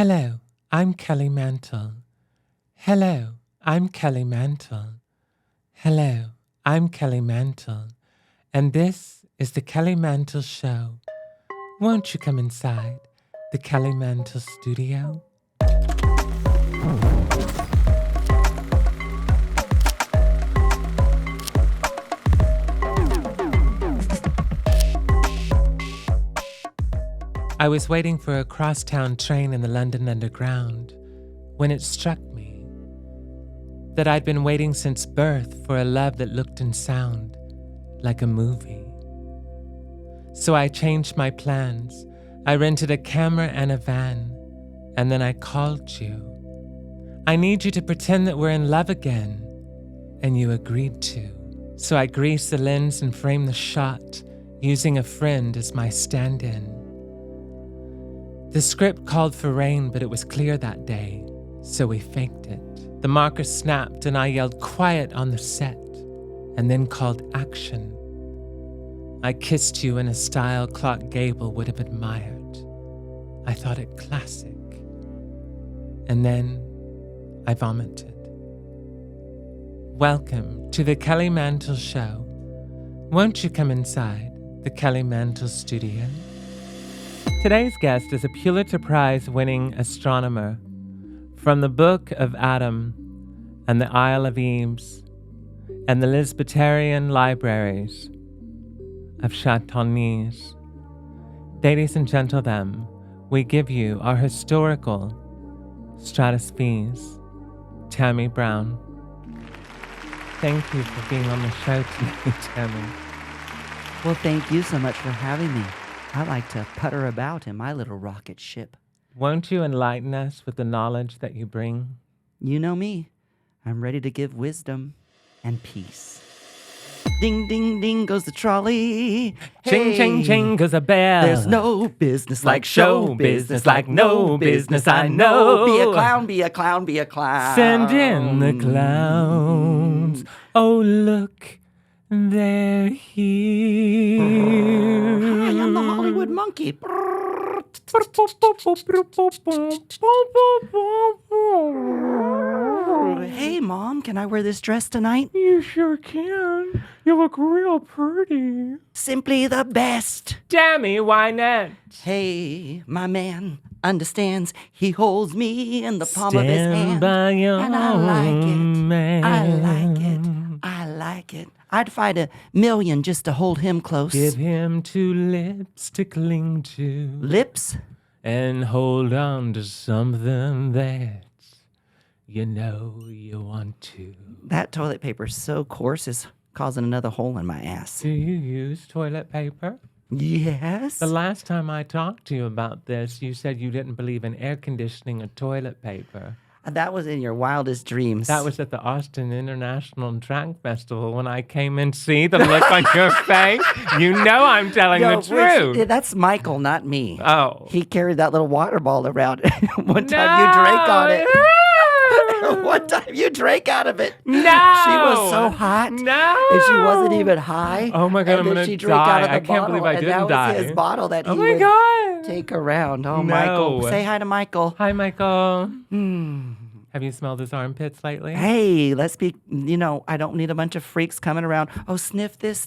Hello, I'm Kelly Mantle. Hello, I'm Kelly Mantle. Hello, I'm Kelly Mantle. And this is the Kelly Mantle Show. Won't you come inside the Kelly Mantle Studio? I was waiting for a crosstown train in the London Underground when it struck me that I'd been waiting since birth for a love that looked and sounded like a movie. So I changed my plans. I rented a camera and a van, and then I called you. I need you to pretend that we're in love again, and you agreed to. So I greased the lens and framed the shot, using a friend as my stand-in. The script called for rain, but it was clear that day, so we faked it. The marker snapped and I yelled quiet on the set, and then called action. I kissed you in a style Clark Gable would have admired. I thought it classic. And then I vomited. Welcome to the Kelly Mantle Show. Won't you come inside the Kelly Mantle Studio? Today's guest is a Pulitzer Prize-winning astronomer from the Book of Adam and the Isle of Eves and the Lisbetarian libraries of Chatonese. Ladies and gentlemen, we give you our historical stratospheres, Tammie Brown. Thank you for being on the show today, Tammie. Well, thank you so much for having me. I like to putter about in my little rocket ship. Won't you enlighten us with the knowledge that you bring? You know me. I'm ready to give wisdom and peace. Ding, ding, ding goes the trolley. Ching, ching, ching goes a bell. There's no business like show business, like no business I know. Be a clown, be a clown, be a clown. Send in the clowns. Oh, look. They're here. Hi, I'm the Hollywood monkey. Hey, Mom, can I wear this dress tonight? You sure can. You look real pretty. Simply the best. Tammie, why not? Hey, my man understands. He holds me in the palm of his Stand hand. by your And I like it. man. I like it. I like it. I'd fight 1,000,000 just to hold him close. Give him 2 lips to cling to. Lips? And hold on to something that you know you want to. That toilet paper's so coarse it's causing another hole in my ass. Do you use toilet paper? Yes? The last time I talked to you about this, you said you didn't believe in air conditioning or toilet paper. That was in your wildest dreams. That was at the Austin International Track Festival when I came and see the look on your face. You know I'm telling the truth. That's Michael, not me. Oh. He carried that little water ball around. One time you drank on it. One time you drank out of it. No. She was so hot. No. And she wasn't even high. Oh my God, and I'm then going she to drank out of die. the I can't believe I bottle, didn't and that die. was his bottle that he Oh my would God. take around. Oh, No. Michael. Say hi to Michael. Hi, Michael. Have you smelled his armpits lately? Hey, let's be, I don't need a bunch of freaks coming around. Oh, sniff this,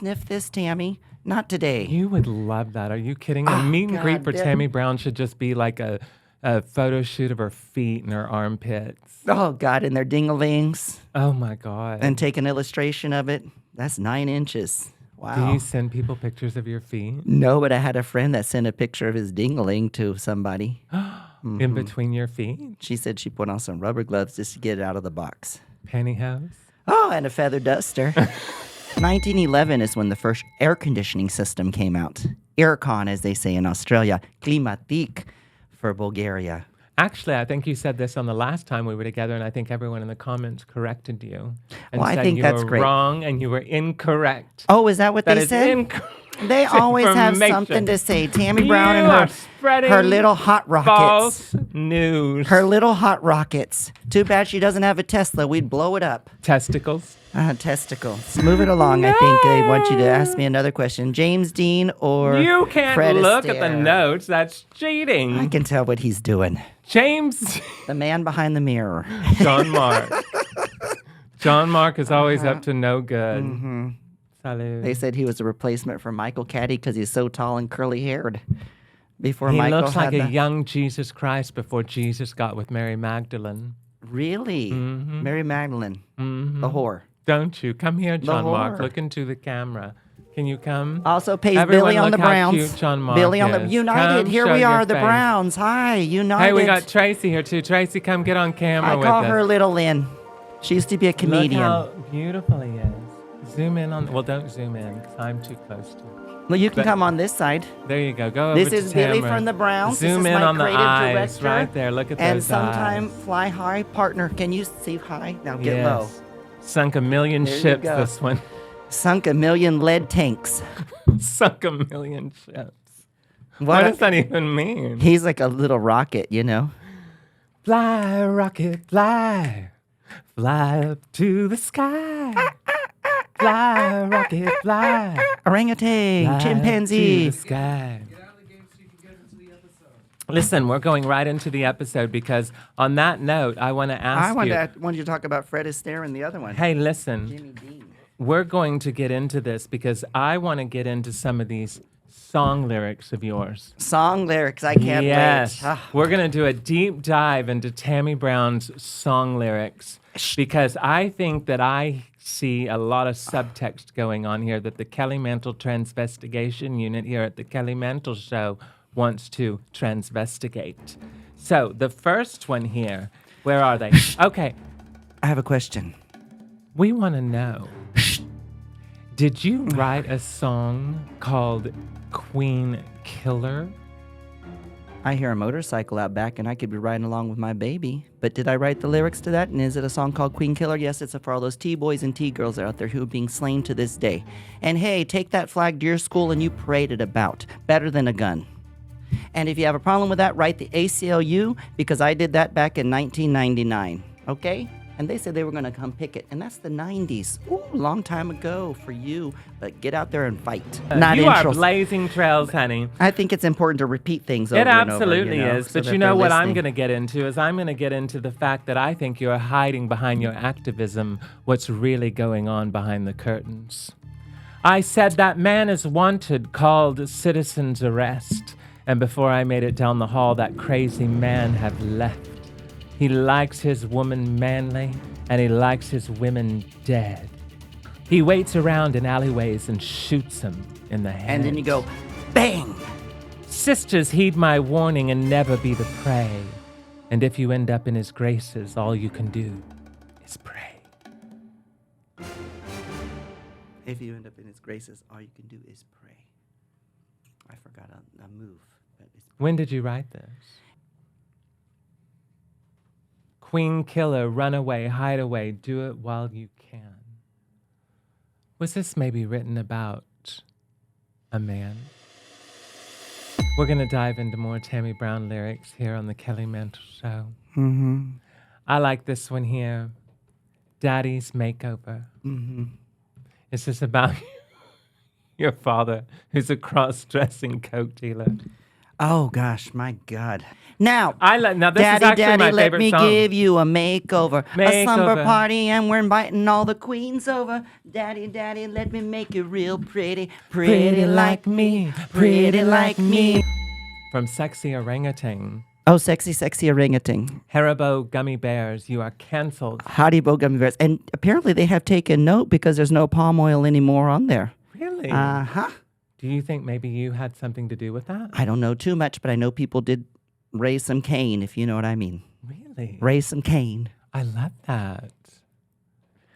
Tammie. Not today. You would love that. Are you kidding? A meet and greet for Tammie Brown should just be like a photo shoot of her feet and her armpits. Oh, God, and their dinglings. Oh, my God. And take an illustration of it. That's 9 inches. Wow. Do you send people pictures of your feet? No, but I had a friend that sent a picture of his dingling to somebody. In between your feet? She said she put on some rubber gloves just to get it out of the box. Pantyhose? Oh, and a feather duster. 1911 is when the first air conditioning system came out. Aircon, as they say in Australia. Climatique for Bulgaria. Actually, I think you said this on the last time we were together, and I think everyone in the comments corrected you. And Well, I said think you that's were great. wrong and you were incorrect. Oh, is that what That they is said? incorrect. They always have information. something to say. Tammie Brown You and are spreading her little hot rockets. False News. Her little hot rockets. Too bad she doesn't have a Tesla. We'd blow it up. Testicles. Testicles. Move it along. I think I want you to ask me another question. James Dean or You can't Fred look at the Astaire? notes. That's cheating. I can tell what he's doing. James. The man behind the mirror. John Mark. John Mark is always up to no good. Mm-hmm. Salud. They said he was a replacement for Michael Caddy because he's so tall and curly-haired. Before He Michael looks like had a the- young Jesus Christ before Jesus got with Mary Magdalene. Really? Mhm. Mary Magdalene, Mhm. the whore. Don't you? Come here, John Mark. whore. Look into the camera. Can you come? Also pays Everyone Billy on look the how Browns. cute John Mark Billy on the is. United. Come, Here show we your are, the face. Browns. Hi, United. Hey, we got Tracy here too. Tracy, come get on camera I with call us. her Little Lynn. She used to be a comedian. Look how beautiful he is. Zoom in on. Well, don't zoom in because I'm too close to. Well, you can But- come on this side. There you go. Go over This to is Billy Tamara. from the Browns. Zoom this is in my on the creative eyes director. right there. Look at And those sometime eyes. fly high partner. Can you see high? Now get Yes. low. Sunk a million There you ships. go. This one. Sunk a million lead tanks. Sunk a million ships. What What? does that even mean? He's like a little rocket, you know. Fly, rocket, fly. Fly up to the sky. Fly, rocket, fly. Orangutan, Fly chimpanzee. to the sky. Listen, we're going right into the episode because on that note, I want to ask I you. wanted you to talk about Fred Astaire and the other one. Hey, listen. Jimmy Dean. We're going to get into this because I want to get into some of these song lyrics of yours. Song lyrics, I can't Yes. wait. Ah, We're going to do a deep dive into Tammie Brown's song lyrics because I think that I see a lot of subtext going on here that the Kelly Mantle Transvestigation Unit here at the Kelly Mantle Show wants to transvestigate. So the first one here, where are they? Okay, I have a question. we want to know. Did you write a song called Queen Killer? I hear a motorcycle out back and I could be riding along with my baby. But did I write the lyrics to that? And is it a song called Queen Killer? Yes, it's for all those T-boys and T-girls out there who are being slain to this day. And hey, take that flag to your school and you parade it about. Better than a gun. And if you have a problem with that, write the ACLU because I did that back in 1999. Okay? And they said they were going to come pick it. And that's the 90s. Ooh, long time ago for you. But get out there and fight. Not you are intros. blazing trails, honey. I think it's important to repeat things over It and over. absolutely you know, is. so But that you know they're what I'm listening. going to get into is I'm going to get into the fact that I think you're hiding behind your activism what's really going on behind the curtains. I said that man is wanted, called citizen's arrest. And before I made it down the hall, that crazy man have left. He likes his woman manly, and he likes his women dead. He waits around in alleyways and shoots them in the head. And then you go, bang! Sisters, heed my warning and never be the prey. And if you end up in his graces, all you can do is pray. If you end up in his graces, all you can do is pray. I forgot a move. But it's When did you write this? Queen killer, run away, hide away, do it while you can. Was this maybe written about a man? We're going to dive into more Tammie Brown lyrics here on the Kelly Mantle Show. Mm-hmm. I like this one here. Daddy's Makeover. Mm-hmm. Is this about your father, who's a cross-dressing coke dealer? Oh gosh, my God! Now, Now this Daddy, is actually Daddy, my let favorite me song. give you a makeover, a slumber Makeover. party, and we're inviting all the queens over. Daddy, Daddy, let me make you real pretty, pretty like me, pretty like me. From Sexy Orangutan. Oh, sexy, sexy orangutan. Haribo gummy bears, you are canceled. Haribo gummy bears, and apparently they have taken note because there's no palm oil anymore on there. Really? Uh-huh. Do you think maybe you had something to do with that? I don't know too much, but I know people did raise some cane, if you know what I mean. Really? Raise some cane. I love that.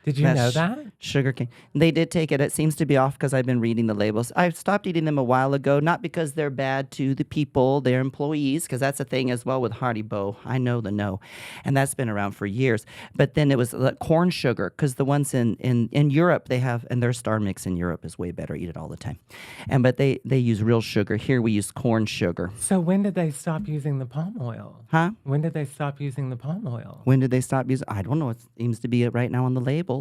Did you know that? Sugar cane. They did take it. It seems to be off because I've been reading the labels. I stopped eating them a while ago, not because they're bad to the people, their employees, because that's a thing as well with Haribo. I know the no. And that's been around for years. But then it was corn sugar, because the ones in Europe, they have, and their Star Mix in Europe is way better. Eat it all the time. But they use real sugar. Here we use corn sugar. So when did they stop using the palm oil? Huh? When did they stop using the palm oil? When did they stop using? I don't know. It seems to be right now on the labels.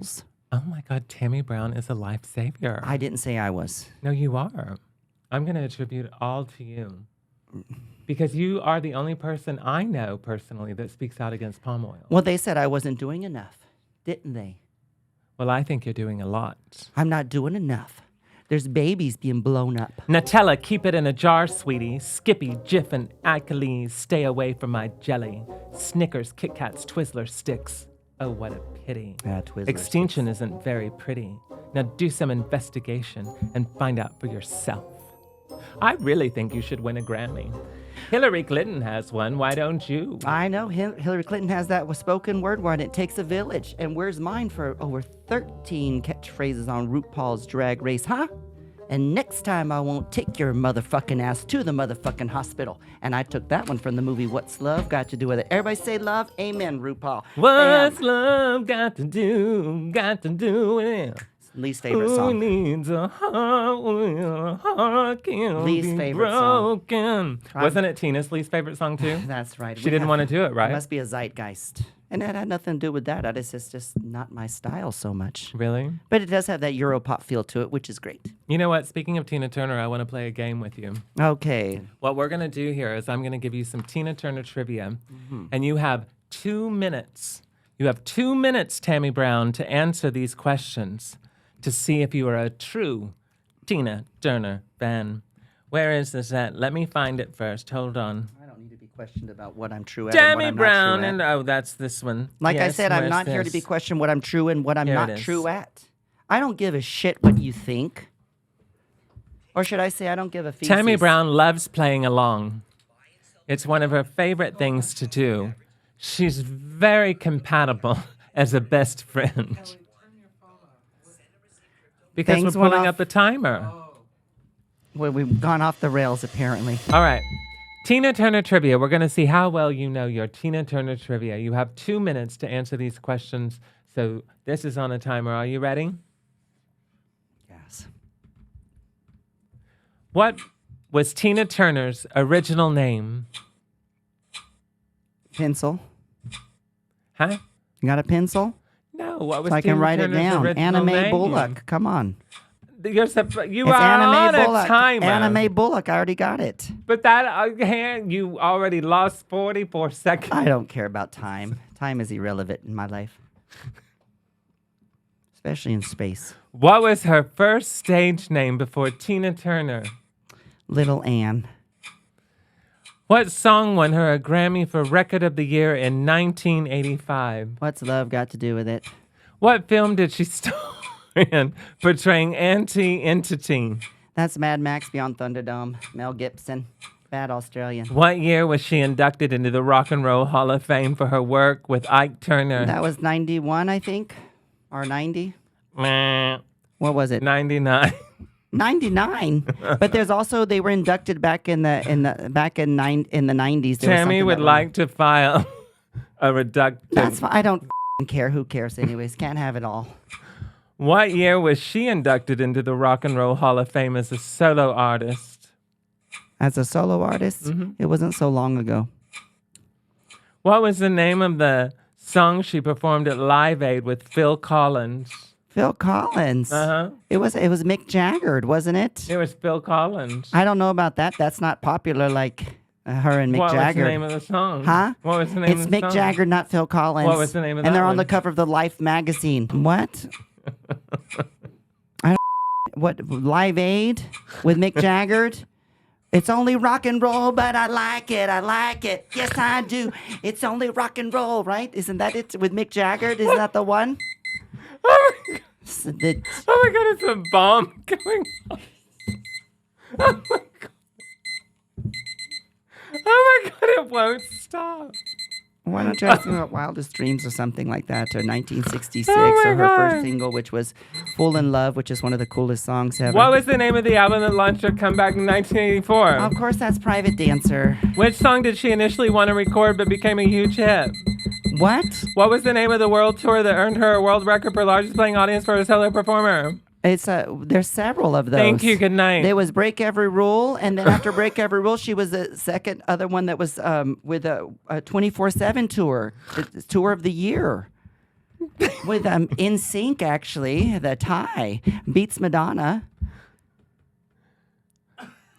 Oh my God, Tammie Brown is a life savior. I didn't say I was. No, you are. I'm going to attribute it all to you. Because you are the only person I know personally that speaks out against palm oil. Well, they said I wasn't doing enough, didn't they? Well, I think you're doing a lot. I'm not doing enough. There's babies being blown up. Nutella, keep it in a jar, sweetie. Skippy, Jif, and Achilles, stay away from my jelly. Snickers, Kit Kats, Twizzler sticks. Oh, what a pity. Yeah, Twizzler Extinction sticks. isn't very pretty. Now do some investigation and find out for yourself. I really think you should win a Grammy. Hillary Clinton has one. Why don't you? I know. Hillary Clinton has that spoken word one. It takes a village. And where's mine for over 13 catchphrases on RuPaul's Drag Race, huh? And next time I won't take your motherfucking ass to the motherfucking hospital. And I took that one from the movie What's Love Got to Do with It. Everybody say love. Amen, RuPaul. What's love got to do with it? Least favorite song. Who needs a heart when a heart can Least be favorite song. broken? Wasn't it Tina's least favorite song too? That's right. She didn't want to do it, right? It must be a zeitgeist. And it had nothing to do with that. It's just not my style so much. Really? But it does have that Europop feel to it, which is great. You know what? Speaking of Tina Turner, I want to play a game with you. Okay. What we're going to do here is I'm going to give you some Tina Turner trivia, and you have 2 minutes. You have 2 minutes, Tammie Brown, to answer these questions to see if you are a true Tina Turner fan. Where is this at? Let me find it first. Hold on. I don't need to be questioned about what I'm true at and what Tammie I'm Brown, not true at. and oh, that's this one. Like I Yes, said, I'm where's not here to be this? questioned what I'm true and what I'm Here it not is. true at. I don't give a shit what you think. Or should I say I don't give a feces. Tammie Brown loves playing along. It's one of her favorite things to do. She's very compatible as a best friend. Because Things we're went pulling off. up the timer. Well, we've gone off the rails, apparently. All right. Tina Turner trivia. We're going to see how well you know your Tina Turner trivia. You have 2 minutes to answer these questions. So this is on a timer. Are you ready? Yes. What was Tina Turner's original name? Pencil. Huh? You got a pencil? No. What was So I Tina can write Turner's it down. original Anime name? Bullock. Come on. You It's are on Anime Bullock. a timer. Anime Bullock. I already got it. But you already lost 44 seconds. I don't care about time. Time is irrelevant in my life. Especially in space. What was her first stage name before Tina Turner? Little Anne. What song won her a Grammy for Record of the Year in 1985? What's love got to do with it? What film did she star in portraying anti-entity? That's Mad Max Beyond Thunderdome. Mel Gibson. Bad Australian. What year was she inducted into the Rock and Roll Hall of Fame for her work with Ike Turner? That was 91, I think. Or 90. Meh, What was it? 99. 99. But there's also they were inducted back in the 90s. There was Tammie something would that like to file a reduction. That's fine. I don't care. Who cares anyways? Can't have it all. What year was she inducted into the Rock and Roll Hall of Fame as a solo artist? As a solo artist, it wasn't so long ago. What was the name of the song she performed at Live Aid with Phil Collins? Phil Collins. Uh-huh. It was Mick Jagger, wasn't it? It was Phil Collins. I don't know about that. That's not popular like her and Mick What Jagger. was the name of the song? Huh? What was the name It's of the Mick song? Jagger, not Phil Collins. What was the name of And that they're on one? the cover of the Life magazine. What? What? Live Aid with Mick Jagger? It's only rock and roll, but I like it. I like it. Yes, I do. It's only rock and roll, right? Isn't that it with Mick Jagger? Isn't that the one? Oh my God. The- Oh my God, it's a bomb going off. Oh my God. Oh my God, it won't stop. Why don't you ask me about Wildest Dreams or something like that, or 1966, Oh my or her God. first single, which was Full in Love, which is one of the coolest songs ever. What was the name of the album that launched her comeback in 1984? Of course, that's Private Dancer. Which song did she initially want to record but became a huge hit? What? What was the name of the world tour that earned her a world record for largest playing audience for a solo performer? There's several of those. Thank you. Good night. There was Break Every Rule, and then after Break Every Rule, she was the second other one that was with a 24/7 tour, the tour of the year, with In Sync actually. The tie beats Madonna.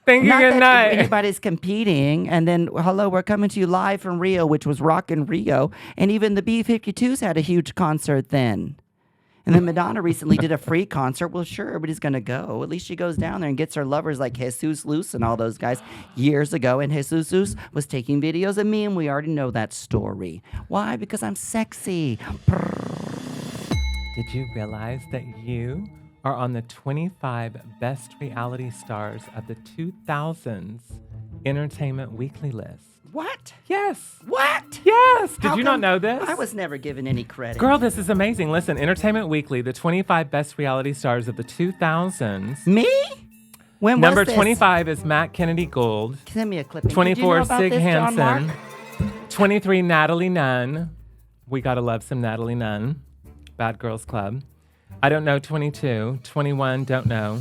Thank you. Not Good that night. anybody's competing, and then hello, we're coming to you live from Rio, which was Rock in Rio, and even the B-52s had a huge concert then. And then Madonna recently did a free concert. Well, sure, everybody's going to go. At least she goes down there and gets her lovers like Jesus Luz and all those guys years ago. And Jesus Luz was taking videos of me, and we already know that story. Why? Because I'm sexy. Did you realize that you are on the 25 best reality stars of the 2000s Entertainment Weekly list? What? Yes. What? Yes. Did How you not come know this? I was never given any credit. Girl, this is amazing. Listen, Entertainment Weekly, the 25 best reality stars of the 2000s. Me? When Number was this? 25 is Matt Kennedy Gould. Send me a clip. 24, Sig John Mark? Hansen. 23, Natalie Nunn. We gotta love some Natalie Nunn. Bad Girls Club. I don't know 22. 21, don't know.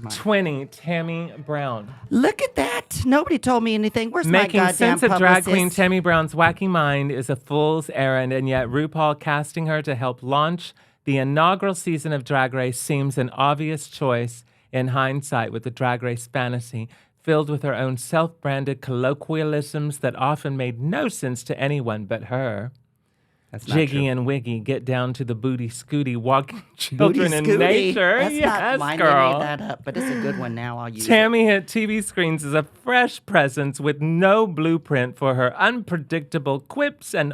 20, Tammie Brown. Look at that. Nobody told me anything. Where's Making my goddamn sense of drag queen publicist? Tammie Brown's wacky mind is a fool's errand, and yet RuPaul casting her to help launch the inaugural season of Drag Race seems an obvious choice in hindsight, with the Drag Race fantasy filled with her own self-branded colloquialisms that often made no sense to anyone but her. That's not Jiggy true. and Wiggy, get down to the booty scooty, walking children in Booty Scooty. nature. That's Yes, not mine. girl. They made that up, but it's a good one now. I'll use Tammie hit TV screens as a fresh presence with no blueprint for her unpredictable quips and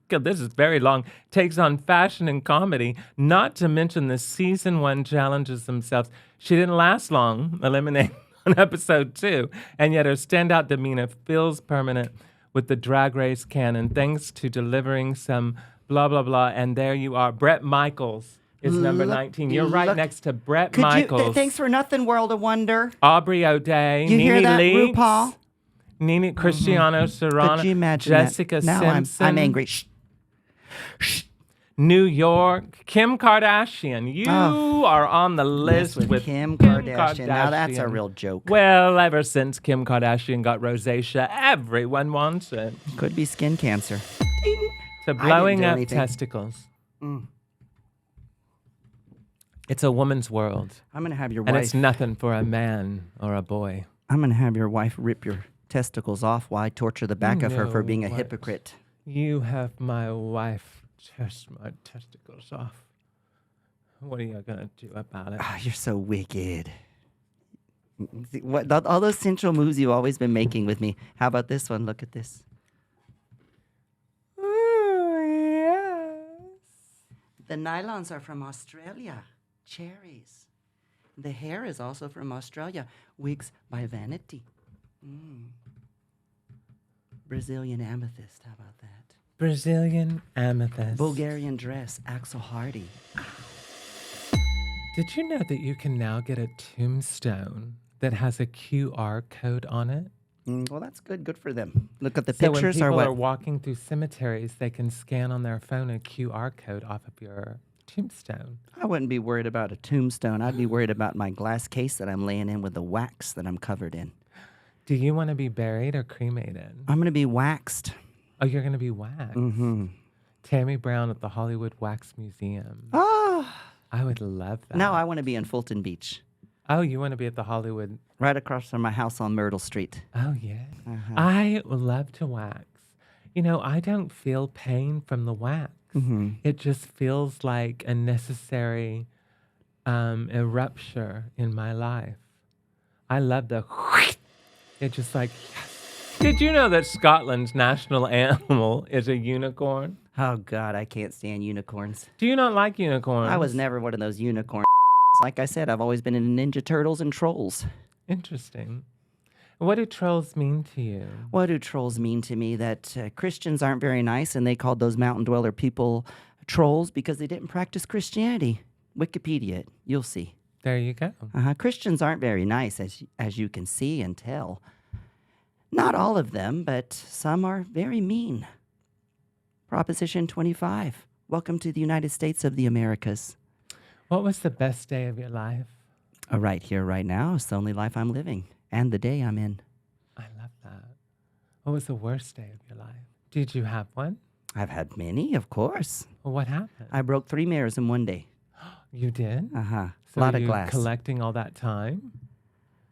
this is very long, takes on fashion and comedy, not to mention the season 1 challenges themselves. She didn't last long, eliminating on episode 2, and yet her standout demeanor feels permanent with the Drag Race canon, thanks to delivering some blah, blah, blah. And there you are. Bret Michaels is number 19. You're right next to Bret Could Michaels. you? Thanks for nothing, World of Wonder. Aubrey O'Day, You Nene hear that, Leakes, RuPaul? Nene Cristiano Serrano, Could you imagine Jessica that? Now Simpson. I'm angry. Shh. Shh. New York, Kim Kardashian. You are on the list Yes, with Kim Kardashian. Now that's a Kardashian. real joke. Well, ever since Kim Kardashian got rosacea, everyone wants it. Could be skin cancer. To blowing do up anything. testicles. It's a woman's world. I'm gonna have your And wife. it's nothing for a man or a boy. I'm gonna have your wife rip your testicles off while I torture the back of her for No, being a what? hypocrite. You have my wife test my testicles off. What are you going to do about it? Ah, you're so wicked. All those sensual moves you've always been making with me. How about this one? Look at this. Oh, yes. The nylons are from Australia. Cherries. The hair is also from Australia. Wigs by Vanity. Brazilian amethyst. How about that? Brazilian amethyst. Bulgarian dress. Axel Hardy. Did you know that you can now get a tombstone that has a QR code on it? Well, that's good. Good for them. Look at the So when pictures people or what? are walking through cemeteries, they can scan on their phone a QR code off of your tombstone. I wouldn't be worried about a tombstone. I'd be worried about my glass case that I'm laying in with the wax that I'm covered in. Do you want to be buried or cremated? I'm going to be waxed. Oh, you're going to be waxed. Mm-hmm. Tammie Brown at the Hollywood Wax Museum. Oh. I would love that. No, I want to be in Fulton Beach. Oh, you want to be at the Hollywood? Right across from my house on Myrtle Street. Oh, yeah. Uh-huh. I would love to wax. You know, I don't feel pain from the wax. Mm-hmm. It just feels like a necessary eruption in my life. I love the... It's just like, yes. Did you know that Scotland's national animal is a unicorn? Oh, God, I can't stand unicorns. Do you not like unicorns? I was never one of those unicorn. Like I said, I've always been into Ninja Turtles and Trolls. Interesting. What do trolls mean to you? What do trolls mean to me? That Christians aren't very nice, and they called those mountain dweller people trolls because they didn't practice Christianity. Wikipedia it. You'll see. There you go. Christians aren't very nice, as you can see and tell. Not all of them, but some are very mean. Proposition 25. Welcome to the United States of the Americas. What was the best day of your life? Right here, right now. It's the only life I'm living and the day I'm in. I love that. What was the worst day of your life? Did you have one? I've had many, of course. Well, what happened? I broke 3 mirrors in one day. You did? A So lot of you glass. Collecting all that time?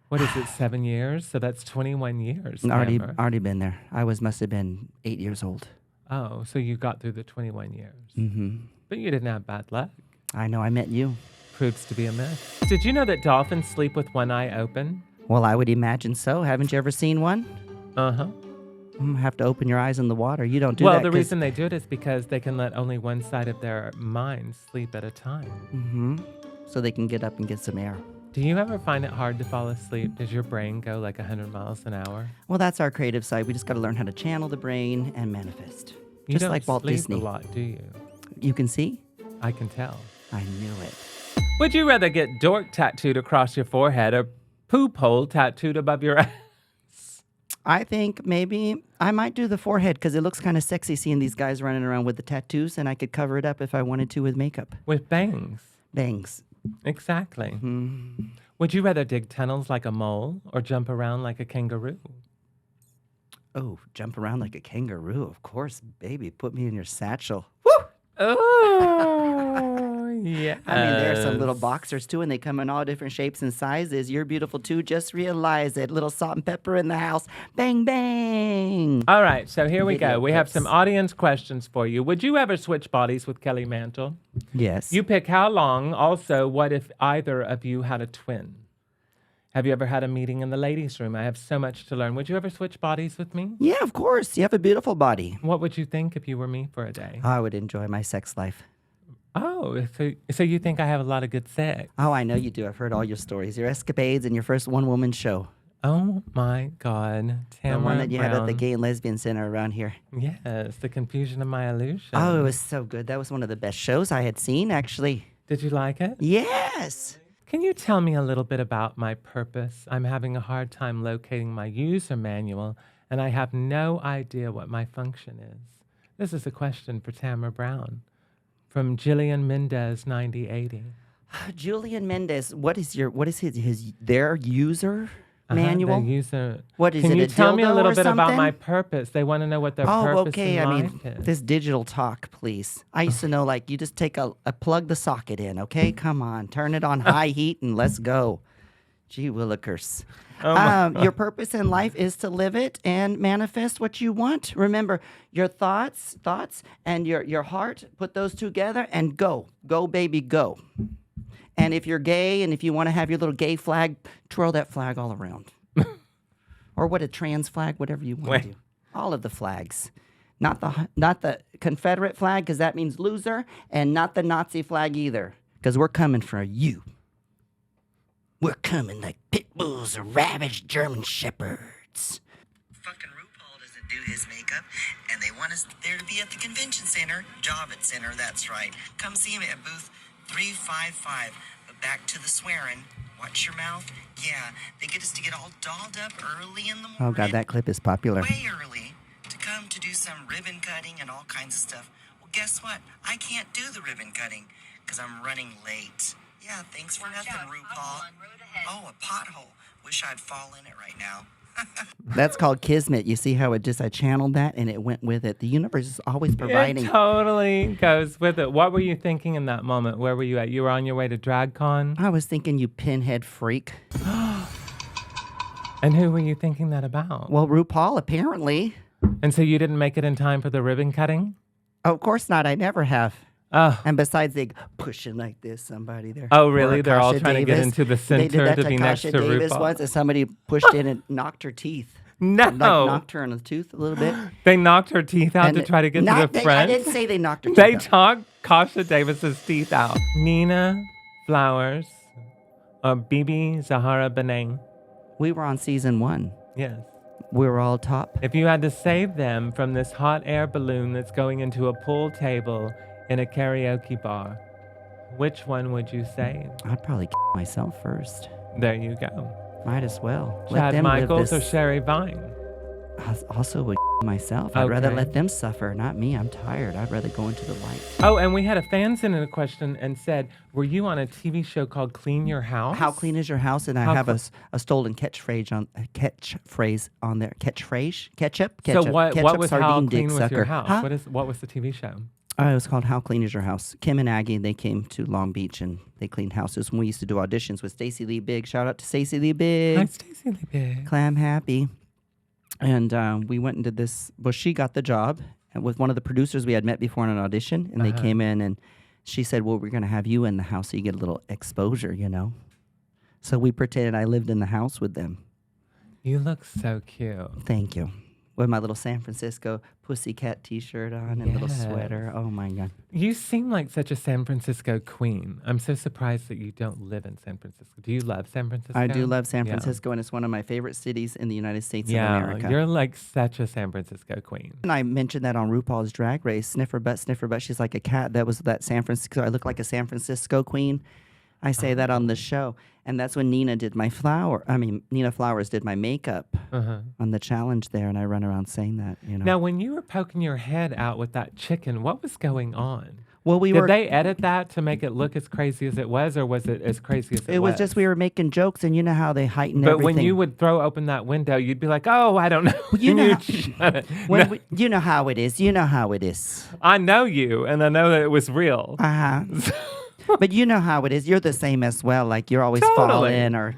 What is it, 7 years? So that's 21 years. Already been there. Must have been 8 years old. Oh, so you got through the 21 years. Mm-hmm. But you didn't have bad luck. I know, I met you. Proves to be a myth. Did you know that dolphins sleep with one eye open? Well, I would imagine so. Haven't you ever seen one? Uh-huh. Have to open your eyes in the water. You don't do Well, that. the reason they do it is because they can let only one side of their mind sleep at a time. Mm-hmm. So they can get up and get some air. Do you ever find it hard to fall asleep? Does your brain go like 100 miles an hour? Well, that's our creative side. We just got to learn how to channel the brain and manifest. You Just don't like Walt sleep Disney. a lot, do you? You can see? I can tell. I knew it. Would you rather get dork tattooed across your forehead or poop hole tattooed above your ass? I think maybe I might do the forehead because it looks kind of sexy seeing these guys running around with the tattoos, and I could cover it up if I wanted to with makeup. With bangs. Bangs. Exactly. Mm-hmm. Would you rather dig tunnels like a mole or jump around like a kangaroo? Oh, jump around like a kangaroo. Of course, baby. Put me in your satchel. Woo! Oh, yeah. I mean, there are some little boxers, too, and they come in all different shapes and sizes. You're beautiful, too. Just realize it. Little salt and pepper in the house. Bang, bang. All right, so here we Video go. We have clips. some audience questions for you. Would you ever switch bodies with Kelly Mantle? Yes. You pick how long. Also, what if either of you had a twin? Have you ever had a meeting in the ladies' room? I have so much to learn. Would you ever switch bodies with me? Yeah, of course. You have a beautiful body. What would you think if you were me for a day? I would enjoy my sex life. Oh, so you think I have a lot of good sex? Oh, I know you do. I've heard all your stories, your escapades, and your first one-woman show. Oh, my God. The one that you had at the Brown. Gay and Lesbian Center around here. Yes, the confusion of my illusion. Oh, it was so good. That was one of the best shows I had seen, actually. Did you like it? Yes. Can you tell me a little bit about my purpose? I'm having a hard time locating my user manual, and I have no idea what my function is. This is a question for Tammie Brown from Jillian Mendez 9080. Julian Mendez, what is their user manual? The user. What is Can it, you a tell me a dildo little or bit about something? my purpose? They want to know what their Oh, purpose okay. in I life mean, is. this digital talk, please. I used to know, like, you just take a plug the socket in, okay? Come on, turn it on high heat and let's go. Gee willikers. Your purpose in life is to live it and manifest what you want. Remember, your thoughts, and your heart, put those together and go. Go, baby, go. And if you're gay and if you want to have your little gay flag, twirl that flag all around. Or what, a trans flag, whatever you want to do. All of the flags. Not the Confederate flag, because that means loser, and not the Nazi flag either, because we're coming for you. We're coming like pit bulls or ravaged German shepherds. Fucking RuPaul doesn't do his makeup, and they want us there to be at the convention center, Javits Center, that's right. Come see him at booth 355. But back to the swearing. Watch your mouth. Yeah, they get us to get all dolled up early in the morning. Oh, God, that clip is popular. Way early to come to do some ribbon cutting and all kinds of stuff. Well, guess what? I can't do the ribbon cutting because I'm running late. Yeah, thanks for nothing, RuPaul. Oh, a pothole. Wish I'd fall in it right now. That's called kismet. You see how I channeled that and it went with it. The universe is always providing. It totally goes with it. What were you thinking in that moment? Where were you at? You were on your way to DragCon? I was thinking, you pinhead freak. And who were you thinking that about? Well, RuPaul, apparently. And so you didn't make it in time for the ribbon cutting? Of course not. I never have. Oh. And besides, they pushing like this, somebody there. Oh, really? Or They're all Akasha trying to get Davis. into the They did center that to be next Akasha to Davis RuPaul. once, and somebody pushed in and knocked her teeth. No. Like knocked her on the tooth a little bit. They knocked her teeth out to try to get to the front? I didn't say they knocked her teeth They out. took Kasha Davis's teeth out. Nina Flowers or Bibi Zahara Bening. We were on season 1. Yes. We were all top. If you had to save them from this hot air balloon that's going into a pool table in a karaoke bar, which one would you save? I'd probably myself first. There you go. Might as well. Let Chad them Michaels live or this. Sherry Vine? I also would myself. I'd rather Okay. let them suffer, not me. I'm tired. I'd rather go into the light. Oh, and we had a fan send in a question and said, were you on a TV show called Clean Your House? How clean is your house? And I How have a stolen catchphrase on there. Catchphrase? Ketchup? So what Ketchup, was sardine, How dick Clean Was sucker. Your House? Huh? What was the TV show? It was called How Clean Is Your House? Kim and Aggie, they came to Long Beach and they cleaned houses. When we used to do auditions with Stacey Lee Bigg. Shout out to Stacey Lee Bigg. Hi, Stacey Lee Bigg. Clam Happy. And we went and did this. Well, she got the job and with one of the producers we had met before in an audition. And they came in and she said, well, we're going to have you in the house so you get a little exposure, you know. So we pretended I lived in the house with them. You look so cute. Thank you. With my little San Francisco Pussycat t-shirt on and little sweater. Oh, my God. You seem like such a San Francisco queen. I'm so surprised that you don't live in San Francisco. Do you love San Francisco? I do love San Yeah. Francisco, and it's one of my favorite cities in the United States of Yeah, America. you're like such a San Francisco queen. And I mentioned that on RuPaul's Drag Race, sniffer butt, she's like a cat. That was that San Francisco. I look like a San Francisco queen. I say that on the show. And that's when Nina Flowers did my makeup on the challenge there. And I run around saying that, you know. Now, when you were poking your head out with that chicken, what was going on? Well, Did they edit that to make it look as crazy as it was, or was it as crazy as it was? It was just we were making jokes, and you know how they heighten But everything. when you would throw open that window, you'd be like, oh, I don't know. Well, you And know you'd how- shut it. When No, you know how it is. You know how it is. I know you, and I know that it was real. But you know how it is. You're the same as well. Like you're always Totally. falling, or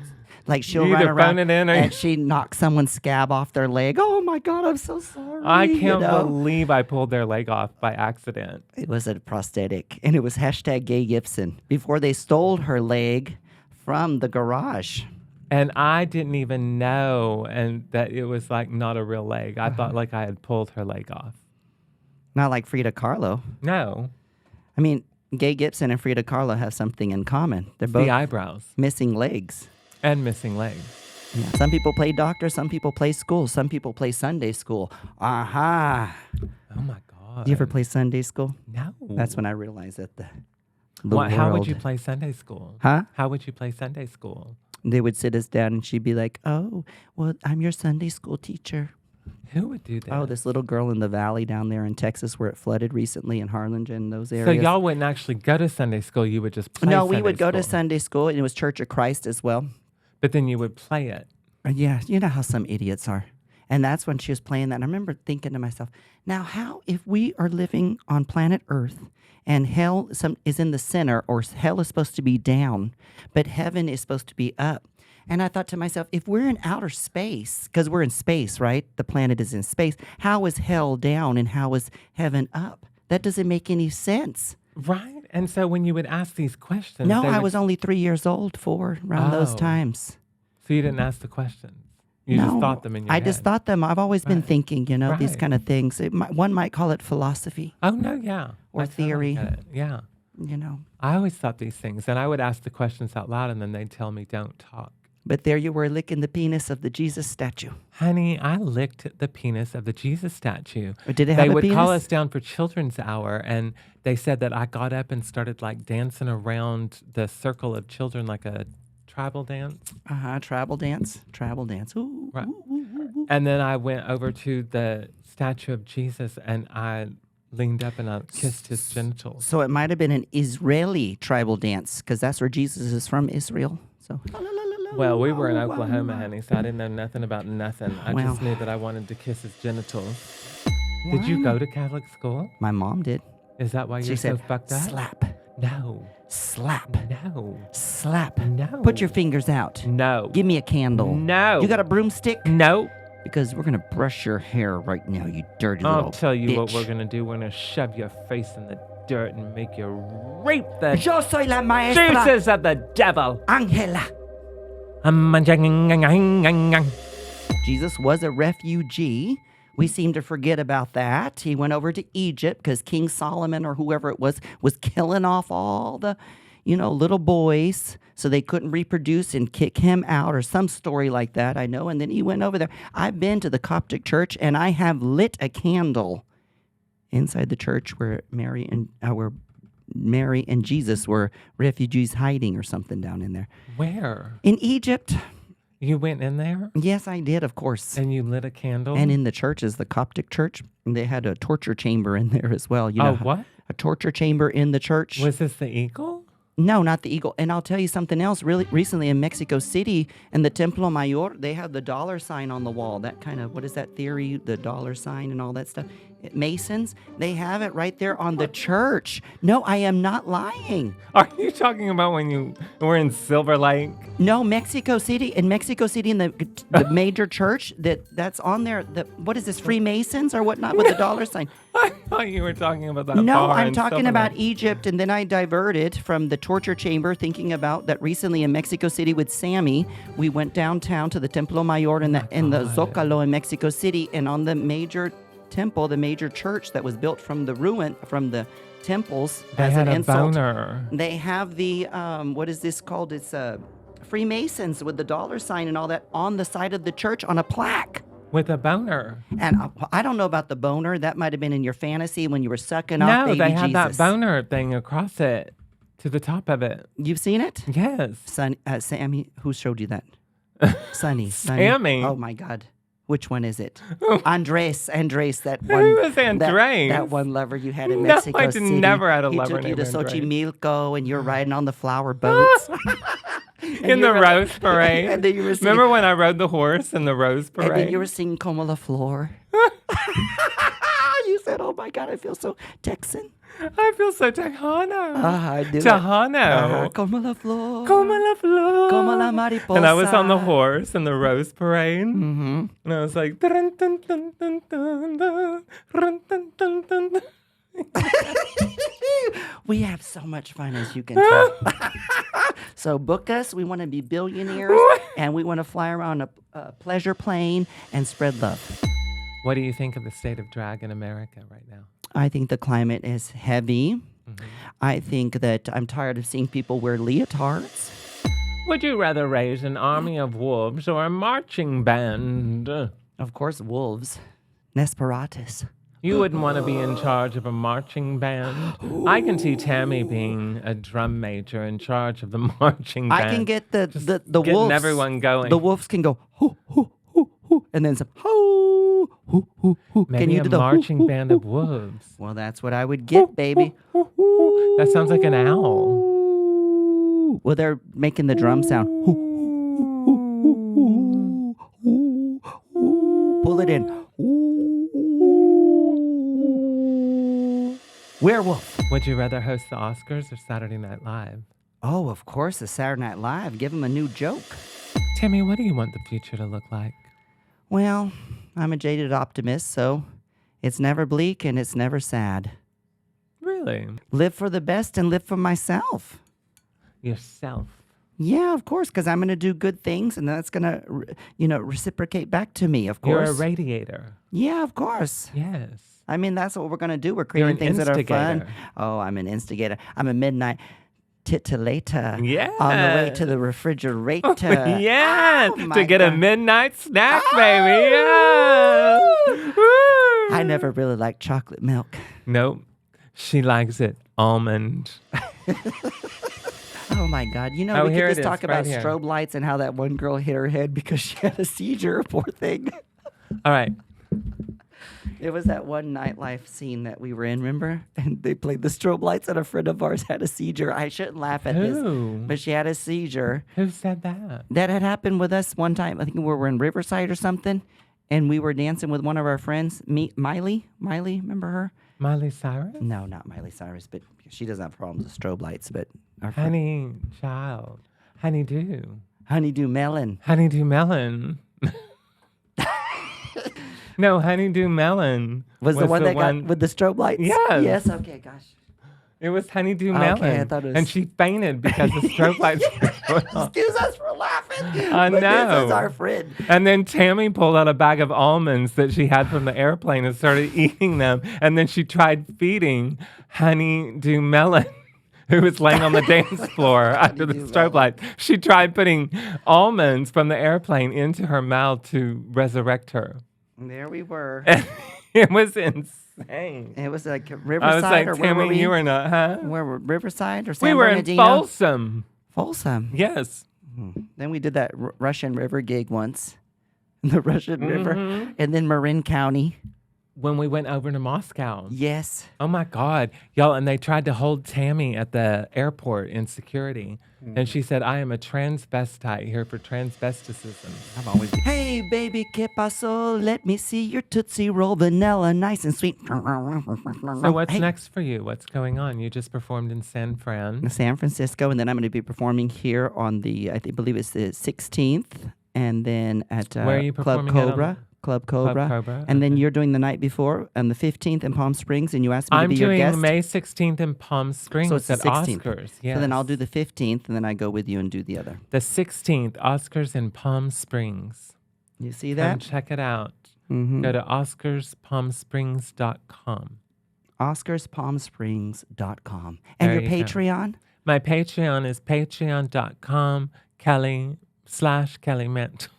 like she'll You run either around phone it in or and she knocks someone's scab off their leg. Oh my God, I'm so sorry. I you can't know? believe I pulled their leg off by accident. It was a prosthetic, and it was hashtag Gay Gibson before they stole her leg from the garage. And I didn't even know and that it was like not a real leg. I thought like I had pulled her leg off. Not like Frida Kahlo. No. I mean, Gay Gibson and Frida Kahlo have something in common. They're The both eyebrows missing legs. and missing legs. Yeah. Some people play doctor, some people play school, some people play Sunday school. Aha. Oh my God. Do you ever play Sunday school? No. That's when I realized that the How would world- you play Sunday school? Huh? How would you play Sunday school? They would sit us down and she'd be like, oh, well, I'm your Sunday school teacher. Who would do that? Oh, this little girl in the valley down there in Texas where it flooded recently in Harlingen, those So areas. y'all wouldn't actually go to Sunday school. You would just play No, we Sunday would go to school. Sunday school, and it was Church of Christ as well. But then you would play it. Yeah, you know how some idiots are. And that's when she was playing that. And I remember thinking to myself, now how, if we are living on planet Earth and hell is in the center, or hell is supposed to be down, but heaven is supposed to be up. And I thought to myself, if we're in outer space, because we're in space, right? The planet is in space. How is hell down and how is heaven up? That doesn't make any sense. Right. And so when you would ask these questions. No, they I would- was only 3 years old, around those Oh. times. So you didn't ask the questions. You no, just thought them in your I head. just thought them. I've always been Right. thinking, these Right. kind of things. One might call it philosophy, Oh, no, yeah. Or I totally theory. get it. Yeah. I always thought these things, and I would ask the questions out loud, and then they'd tell me, don't talk. But there you were licking the penis of the Jesus statue. Honey, I licked the penis of the Jesus statue. Or did it have They a would call penis? us down for children's hour, and they said that I got up and started like dancing around the circle of children like a tribal dance. Tribal dance. Ooh, Right. ooh, ooh, ooh, ooh. And then I went over to the statue of Jesus, and I leaned up and I kissed his genitals. So it might have been an Israeli tribal dance, because that's where Jesus is from, Israel. So. Well, we were in Oklahoma, honey, so I didn't know nothing about nothing. I Well. just knew that I wanted to kiss his genitals. Did you go to Catholic school? My mom did. Is that why She you're so said, fucked up? slap, No. slap, No. slap. No. Put your fingers out. No. Give me a candle. No. You got a broomstick? No. Because we're going to brush your hair right now, you dirty little I'll tell you what bitch. we're going to do. We're going to shove your face in the dirt and make you rape the Yo soy la maestra juices of the devil. Angela. Jesus was a refugee. We seem to forget about that. He went over to Egypt because King Solomon or whoever it was killing off all the little boys, so they couldn't reproduce and kick him out or some story like that, I know. And then he went over there. I've been to the Coptic church, and I have lit a candle inside the church where Mary and Jesus were refugees hiding or something down in there. Where? In Egypt. You went in there? Yes, I did, of course. And you lit a candle? And in the church is the Coptic church. And they had a torture chamber in there as well. What? A torture chamber in the church. Was this the eagle? No, not the eagle. And I'll tell you something else. Really, recently in Mexico City, in the Templo Mayor, they have the dollar sign on the wall. That kind of, what is that theory? The dollar sign and all that stuff. Masons, they have it right there on the church. No, I am not lying. Are you talking about when you were in Silver Lake? No, Mexico City. In Mexico City, in the major church, that's on there. What is this, Freemasons or whatnot with the dollar sign? I thought you were talking about that. No, bar I'm in talking Silver about Lake. Egypt, and then I diverted from the torture chamber, thinking about that recently in Mexico City with Sammy. We went downtown to the Templo Mayor in the Zócalo in Mexico City, and on the major temple, the major church that was built from the temples They as had an a insult. boner. They have the what is this called? It's Freemasons with the dollar sign and all that on the side of the church on a plaque. With a boner. And I don't know about the boner. That might have been in your fantasy when you were sucking off No, baby they had Jesus. that boner thing across it to the top of it. You've seen it? Yes. Sammy, who showed you that? Sonny. Sammy. Oh my God. Which one is it? Andres, that one. Who is Andres? That one lover you had in No, Mexico I City. never had a he lover took you named to Andres. Xochimilco, and you're riding on the flower boats. In the Rose Parade. And then you were singing, Remember when I rode the horse in the Rose Parade? and then you were singing Como la Flor. You said, oh my God, I feel so Texan. I feel so Tejano. I do. Tejano. Como la Flor. Como la flor. Como la mariposa. And I was on the horse in the Rose Parade. Mm-hmm. And I was like, dun, dun, dun, dun, dun, dun, dun, dun, dun, dun, dun. We have so much fun, as you can tell. So book us. We want to be billionaires, and we want to fly around a pleasure plane and spread love. What do you think of the state of drag in America right now? I think the climate is heavy. Mm-hmm. I think that I'm tired of seeing people wear leotards. Would you rather raise an army of wolves or a marching band? Of course, wolves. Nesperatus. You wouldn't want to be in charge of a marching band. I can see Tammie being a drum major in charge of the marching band. I can get the getting wolves. everyone going. The wolves can go hoo hoo hoo hoo, and then some hoo hoo hoo hoo. Maybe can you a do the marching hoo, band hoo, of wolves. Well, that's what I would get, baby. That sounds like an owl. Well, they're making the drum sound. Pull it in. Werewolf. Would you rather host the Oscars or Saturday Night Live? Oh, of course, the Saturday Night Live. Give them a new joke. Tammie, what do you want the future to look like? Well, I'm a jaded optimist, so it's never bleak and it's never sad. Really? Live for the best and live for myself. Yourself. Yeah, of course, because I'm going to do good things, and that's going to, reciprocate back to me, of course. You're a radiator. Yeah, of course. Yes. I mean, that's what we're going to do. We're creating things that are fun. instigator. Oh, I'm an instigator. I'm a midnight titillator. Yeah. On the way to the refrigerator. Yes. Oh, my to get a God. midnight snack, baby. Yeah. Woo. I never really liked chocolate milk. Nope. She likes it almond. Oh my God. We here could it just is, talk right about here. strobe lights and how that one girl hit her head because she had a seizure, poor thing. All right. It was that one nightlife scene that we were in, remember? And they played the strobe lights and a friend of ours had a seizure. I shouldn't laugh at this, Who? but she had a seizure. Who said that? That had happened with us one time. I think we were in Riverside or something, and we were dancing with one of our friends, Miley, remember her? Miley Cyrus? No, not Miley Cyrus, but she doesn't have problems with strobe lights, but our friend, Honey child. Honeydew. Honeydew Melon. Honeydew melon. No, honeydew melon Was the one that got with the strobe lights? Yes. Yes, okay, gosh. It was honeydew Okay, melon. I thought it was- And she fainted because the strobe lights were going on. Excuse us for laughing. I but know. This is our friend. And then Tammie pulled out a bag of almonds that she had from the airplane and started eating them. And then she tried feeding honeydew melon who was laying on the dance floor under the strobe light. She tried putting almonds from the airplane into her mouth to resurrect her. And there we were. It was insane. It was like Riverside, I was like, or where were Tammie, we? you were not, huh? Where were Riverside or San We were Bernardino? in Folsom. Folsom. Yes. Then we did that Russian River gig once. The Russian River. And then Marin County. When we went over to Moscow. Yes. Oh my God. Y'all, and they tried to hold Tammie at the airport in security. And she said, I am a transvestite here for transvesticism. I've always been. Hey, baby, que paso? Let me see your Tootsie Roll vanilla, nice and sweet. So what's next for you? What's going on? You just performed in San Francisco, and then I'm going to be performing here on the, believe it's the 16th, and then at Where are you Club performing Cobra. Club Cobra. And then you're doing the night before on the 15th in Palm Springs, and you asked me to be your guest. I'm doing May 16th in Palm Springs so it's at the 16th. Oscars. Yes. So then I'll do the 15th, and then I go with you and do the other. The 16th, Oscars in Palm Springs. You see that? Come check it out. Go to OscarsPalmSprings.com. OscarsPalmSprings.com. And There your you go. Patreon? My Patreon is patreon.com/Kelly Mantle.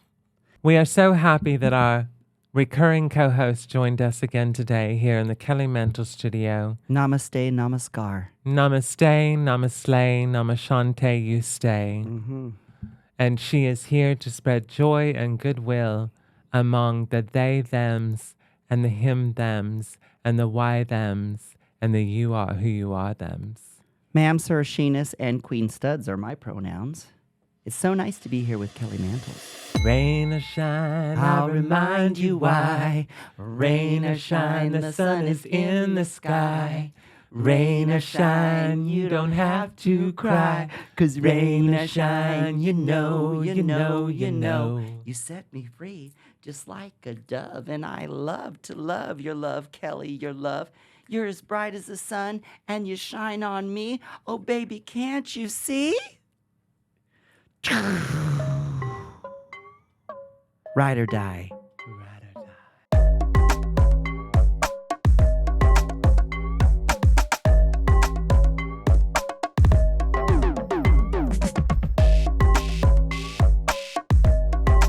We are so happy that our recurring co-host joined us again today here in the Kelly Mantle Studio. Namaste, namaskar. Namaste, namaste, namashante, you stay. And she is here to spread joy and goodwill among the they, thems, and the him, thems, and the why, thems, and the you are who you are, thems. Ma'am, sir, sheeness, and queen studs are my pronouns. It's so nice to be here with Kelly Mantles. Rain or shine, I'll remind you why. Rain or shine, the sun is in the sky. Rain or shine, you don't have to cry. 'Cause rain or shine, you know, you know, you know. You set me free just like a dove, and I love to love your love, Kelly, your love. You're as bright as the sun, and you shine on me. Oh, baby, can't you see? Ride or die.